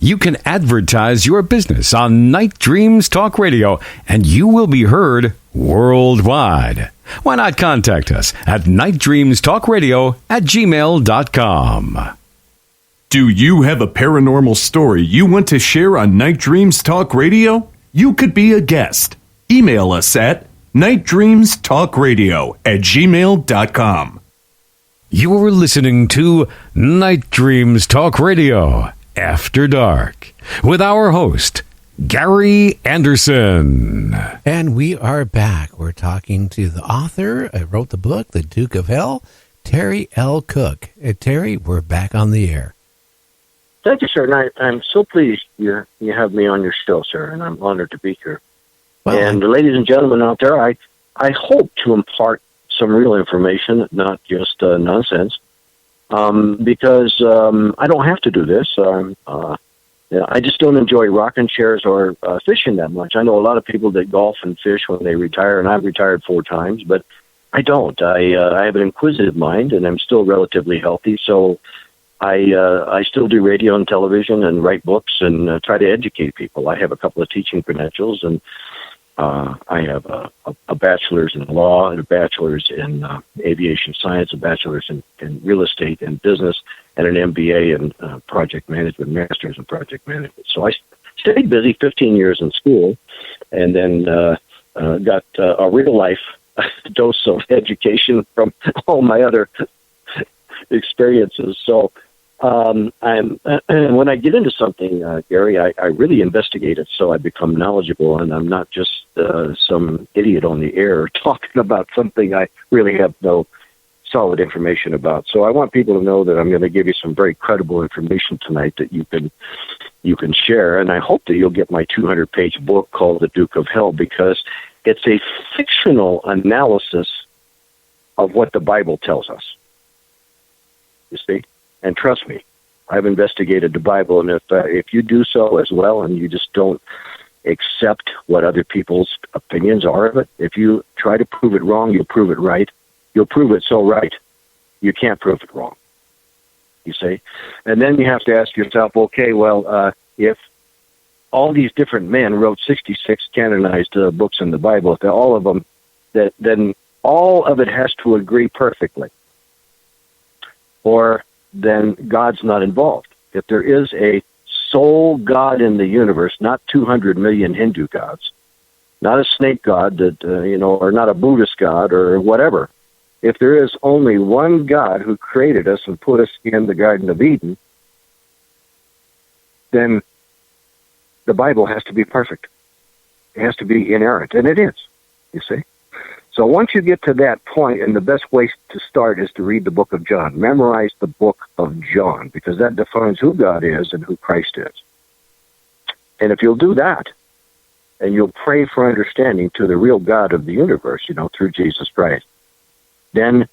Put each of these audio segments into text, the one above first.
you can advertise your business on Night Dreams Talk Radio, and you will be heard worldwide. Why not contact us at nightdreamstalkradio@gmail.com. Do you have a paranormal story you want to share on Night Dreams Talk Radio? You could be a guest. Email us at nightdreamstalkradio@gmail.com. You're listening to Night Dreams Talk Radio After Dark with our host, Gary Anderson. And we are back. We're talking to the author who wrote the book, The Duke of Hell, Terry L. Cook. Terry, we're back on the air. Thank you, sir. And I'm so pleased you have me on your show, sir, and I'm honored to be here. Well, and ladies and gentlemen out there, I hope to impart some real information, not just nonsense, because I don't have to do this. I just don't enjoy rocking chairs or fishing that much. I know a lot of people that golf and fish when they retire, and I've retired 4 times, but I don't. I have an inquisitive mind, and I'm still relatively healthy, so I still do radio and television and write books and try to educate people. I have a couple of teaching credentials, and I have a bachelor's in law and a bachelor's in aviation science, a bachelor's in real estate and business, and an MBA in project management, master's in project management. So I stayed busy 15 years in school, and then got a real life dose of education from all my other experiences. So when I get into something, Gary, I really investigate it so I become knowledgeable, and I'm not just some idiot on the air talking about something I really have no solid information about. So I want people to know that I'm going to give you some very credible information tonight that you can share, and I hope that you'll get my 200-page book called The Duke of Hell, because it's a fictional analysis of what the Bible tells us. You see? And trust me, I've investigated the Bible, and if you do so as well, and you just don't accept what other people's opinions are of it, if you try to prove it wrong, you'll prove it right. You'll prove it so right, you can't prove it wrong. You see? And then you have to ask yourself, okay, well, if all these different men wrote 66 canonized books in the Bible, if they're all of them, then all of it has to agree perfectly. Or then God's not involved. If there is a sole God in the universe, not 200 million Hindu gods, not a snake god that or not a Buddhist god or whatever. If there is only one God who created us and put us in the Garden of Eden, then the Bible has to be perfect. It has to be inerrant, and it is, you see. So once you get to that point, and the best way to start is to read the book of John. Memorize the book of John, because that defines who God is and who Christ is. And if you'll do that, and you'll pray for understanding to the real God of the universe, through Jesus Christ, then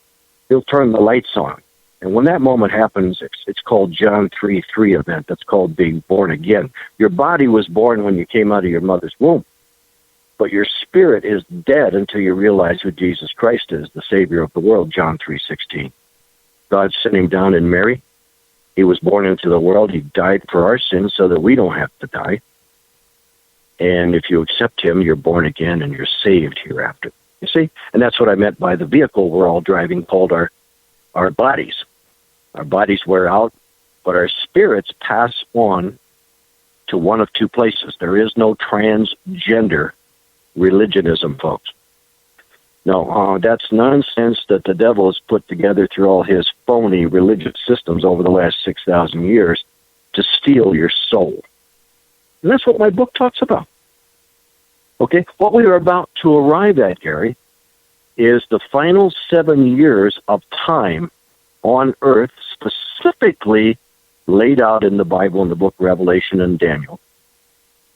he'll turn the lights on. And when that moment happens, it's called John 3:3 event. That's called being born again. Your body was born when you came out of your mother's womb. But your spirit is dead until you realize who Jesus Christ is, the Savior of the world, John 3:16. God sent him down in Mary. He was born into the world. He died for our sins so that we don't have to die. And if you accept him, you're born again and you're saved hereafter. You see? And that's what I meant by the vehicle we're all driving called our bodies. Our bodies wear out, but our spirits pass on to one of two places. There is no transgender religionism, folks. No, that's nonsense that the devil has put together through all his phony religious systems over the last 6,000 years to steal your soul. And that's what my book talks about. Okay, what we are about to arrive at, Gary, is the final 7 years of time on earth, specifically laid out in the Bible in the book Revelation and Daniel,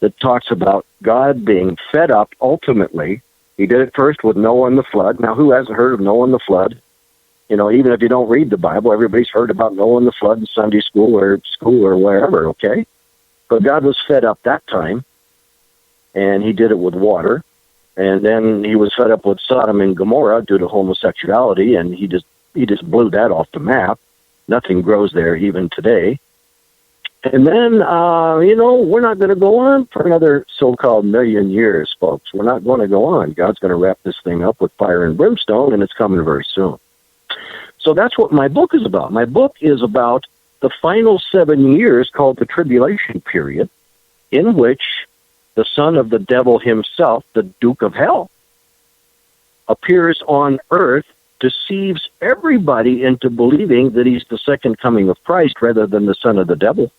that talks about God being fed up ultimately. He did it first with Noah and the flood. Now, who hasn't heard of Noah and the flood? Even if you don't read the Bible, everybody's heard about Noah and the flood in Sunday school or wherever, okay? But God was fed up that time, and he did it with water. And then he was fed up with Sodom and Gomorrah due to homosexuality, and he just blew that off the map. Nothing grows there even today. And then, we're not going to go on for another so-called million years, folks. We're not going to go on. God's going to wrap this thing up with fire and brimstone, and it's coming very soon. So that's what my book is about. My book is about the final 7 years called the tribulation period, in which the son of the devil himself, the Duke of Hell, appears on earth, deceives everybody into believing that he's the second coming of Christ rather than the son of the devil,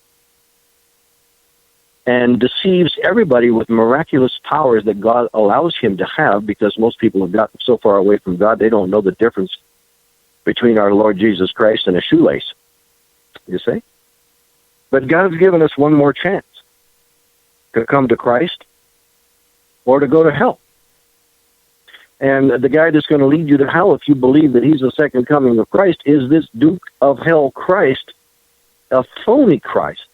and deceives everybody with miraculous powers that God allows him to have, because most people have gotten so far away from God they don't know the difference between our Lord Jesus Christ and a shoelace, you see? But God's given us one more chance to come to Christ or to go to hell. And the guy that's going to lead you to hell, if you believe that he's the second coming of Christ, is this Duke of Hell Christ, a phony Christ.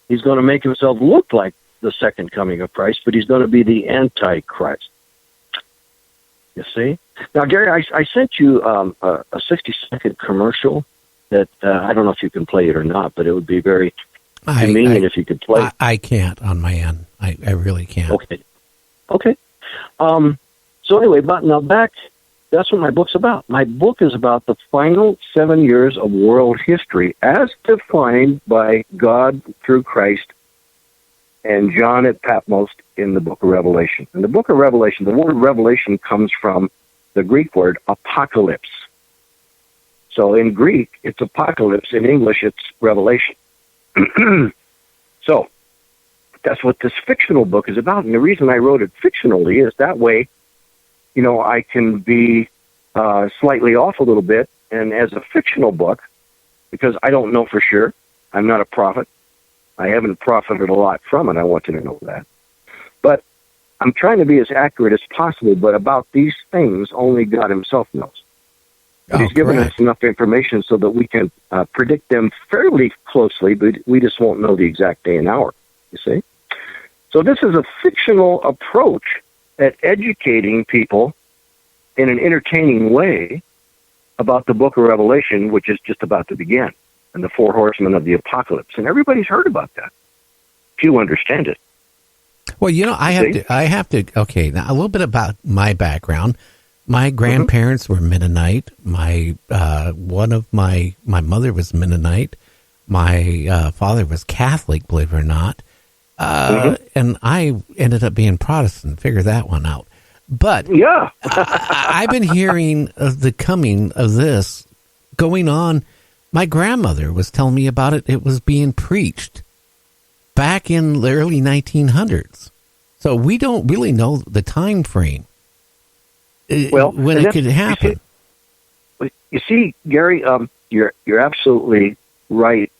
He's going to make himself look like the second coming of Christ, but he's going to be the Antichrist. You see? Now, Gary, I sent you a 60-second commercial that I don't know if you can play it or not, but it would be very convenient if you could play it. I can't on my end. I really can't. Okay. So anyway, but now back, that's what my book's about. My book is about the final 7 years of world history as defined by God through Christ and John at Patmos in the book of Revelation. In the book of Revelation, the word revelation comes from the Greek word apocalypse. So in Greek, it's apocalypse. In English, it's revelation. So that's what this fictional book is about. And the reason I wrote it fictionally is that way, I can be slightly off a little bit. And as a fictional book, because I don't know for sure, I'm not a prophet. I haven't profited a lot from it. I want you to know that. But I'm trying to be as accurate as possible, but about these things, only God himself knows. He's given us enough information so that we can predict them fairly closely, but we just won't know the exact day and hour, you see? So this is a fictional approach at educating people in an entertaining way about the book of Revelation, which is just about to begin, and the four horsemen of the apocalypse. And everybody's heard about that. Few understand it. Well, I have to, okay, now a little bit about my background. My grandparents were Mennonite. My mother was Mennonite. My father was Catholic, believe it or not. And I ended up being Protestant. Figure that one out. But yeah, I've been hearing of the coming of this going on. My grandmother was telling me about it. It was being preached back in the early 1900s. So we don't really know the time frame. When it could happen. You see, Gary, you're absolutely right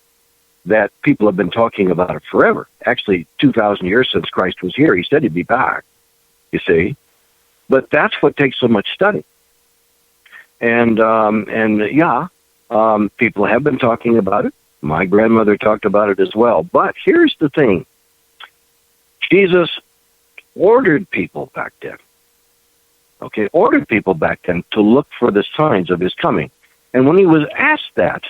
that people have been talking about it forever. Actually, 2,000 years since Christ was here. He said he'd be back, you see. But that's what takes so much study. And people have been talking about it. My grandmother talked about it as well. But here's the thing. Jesus ordered people back then. Ordered people back then to look for the signs of his coming. And when he was asked that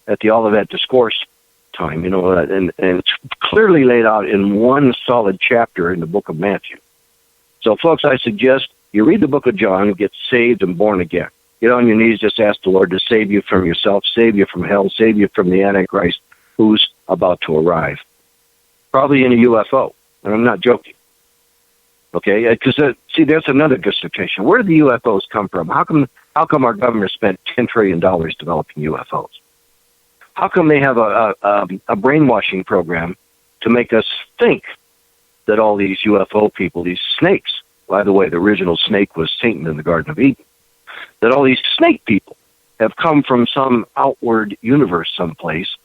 at the Olivet Discourse time, and it's clearly laid out in one solid chapter in the book of Matthew. So, folks, I suggest you read the book of John, get saved and born again. Get on your knees, just ask the Lord to save you from yourself, save you from hell, save you from the Antichrist who's about to arrive. Probably in a UFO, and I'm not joking. Okay, because see, there's another dissertation. Where did the UFOs come from? How come our government spent $10 trillion developing UFOs? How come they have a brainwashing program to make us think that all these UFO people, these snakes, by the way, the original snake was Satan in the Garden of Eden, that all these snake people have come from some outward universe someplace,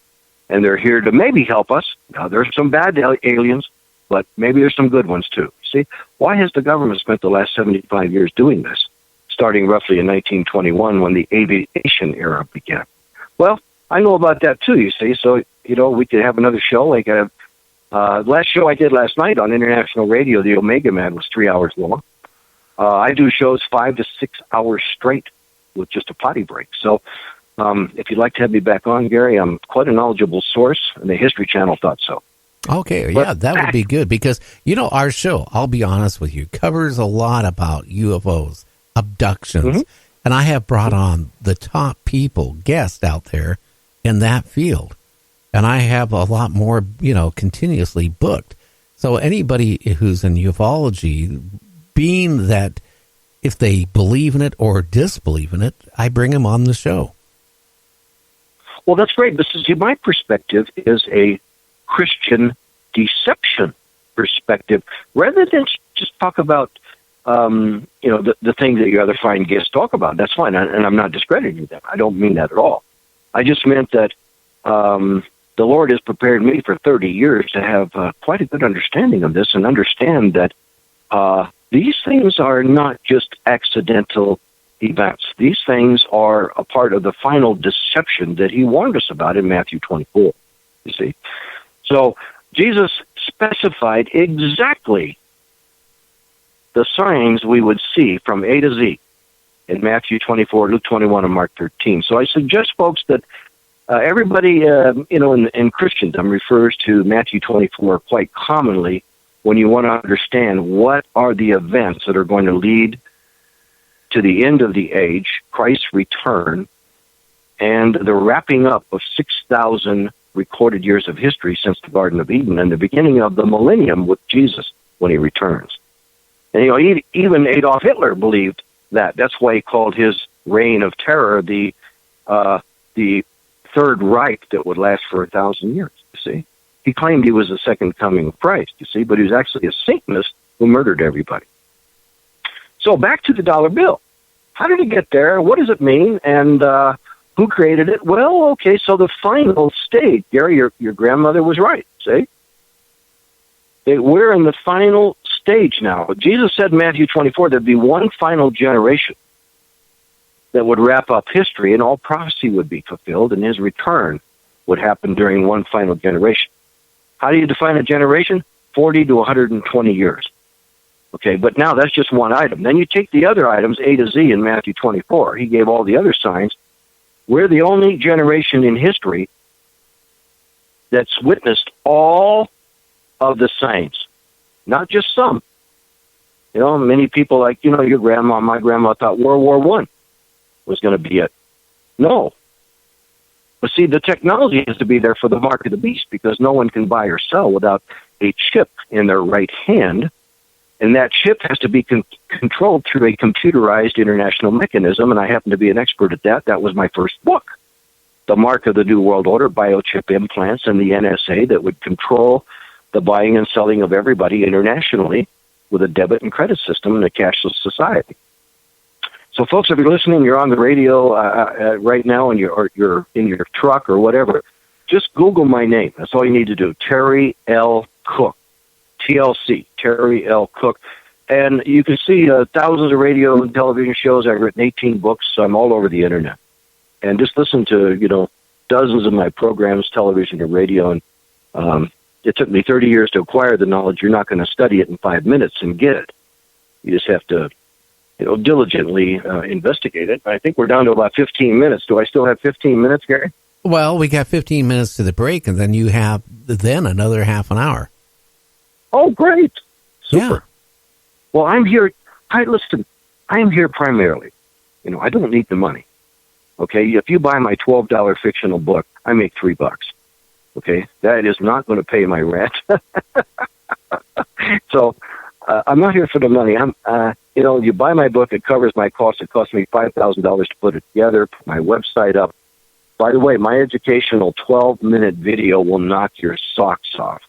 and they're here to maybe help us. Now, there's some bad aliens, but maybe there's some good ones too. See, why has the government spent the last 75 years doing this, starting roughly in 1921 when the aviation era began? Well, I know about that too, you see. So, we could have another show. Like last show I did last night on international radio, the Omega Man, was 3 hours long. I do shows 5 to 6 hours straight with just a potty break. So If you'd like to have me back on, Gary, I'm quite a knowledgeable source, and the History Channel thought so. Okay, yeah, that would be good because, our show, I'll be honest with you, covers a lot about UFOs, abductions, and I have brought on the top guests out there in that field. And I have a lot more, continuously booked. So anybody who's in ufology, being that if they believe in it or disbelieve in it, I bring them on the show. Well, that's great. My perspective is a Christian deception perspective, rather than just talk about, the thing that your other fine guests talk about. That's fine, and I'm not discrediting them. I don't mean that at all. I just meant that the Lord has prepared me for 30 years to have quite a good understanding of this and understand that these things are not just accidental events. These things are a part of the final deception that he warned us about in Matthew 24, you see. So Jesus specified exactly the signs we would see from A to Z in Matthew 24, Luke 21, and Mark 13. So I suggest, folks, that everybody, in Christendom refers to Matthew 24 quite commonly when you want to understand what are the events that are going to lead to the end of the age, Christ's return, and the wrapping up of 6,000 recorded years of history since the Garden of Eden and the beginning of the millennium with Jesus when he returns. And, even Adolf Hitler believed that. That's why he called his reign of terror the Third Reich that would last for 1,000 years, you see. He claimed he was the second coming of Christ, you see, but he was actually a Satanist who murdered everybody. So back to the dollar bill. How did it get there? What does it mean? And who created it? Well, okay, so the final stage, Gary, your grandmother was right, see? We're in the final stage now. Jesus said in Matthew 24 there'd be one final generation that would wrap up history, and all prophecy would be fulfilled, and his return would happen during one final generation. How do you define a generation? 40 to 120 years. Okay, but now that's just one item. Then you take the other items, A to Z in Matthew 24. He gave all the other signs. We're the only generation in history that's witnessed all of the signs, not just some. Many people like, your grandma, my grandma thought World War I was going to be it. No. But see, the technology has to be there for the mark of the beast because no one can buy or sell without a chip in their right hand. And that chip has to be controlled through a computerized international mechanism, and I happen to be an expert at that. That was my first book, The Mark of the New World Order, Biochip Implants, and the NSA that would control the buying and selling of everybody internationally with a debit and credit system in a cashless society. So, folks, if you're listening, you're on the radio right now, and you're in your truck or whatever, just Google my name. That's all you need to do, Terry L. Cook. TLC, Terry L. Cook. And you can see thousands of radio and television shows. I've written 18 books. So I'm all over the internet. And just listen to, dozens of my programs, television and radio. And it took me 30 years to acquire the knowledge. You're not going to study it in 5 minutes and get it. You just have to, diligently investigate it. I think we're down to about 15 minutes. Do I still have 15 minutes, Gary? Well, we got 15 minutes to the break, and then you have another half an hour. Oh, great. Super. Yeah. Well, I'm here. Listen, I am here primarily. I don't need the money. Okay? If you buy my $12 fictional book, I make $3. Okay? That is not going to pay my rent. So, I'm not here for the money. You buy my book, it covers my cost. It cost me $5,000 to put it together, put my website up. By the way, my educational 12-minute video will knock your socks off.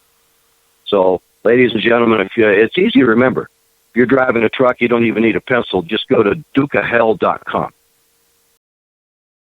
So, ladies and gentlemen, it's easy to remember. If you're driving a truck, you don't even need a pencil. Just go to dukeofhell.com.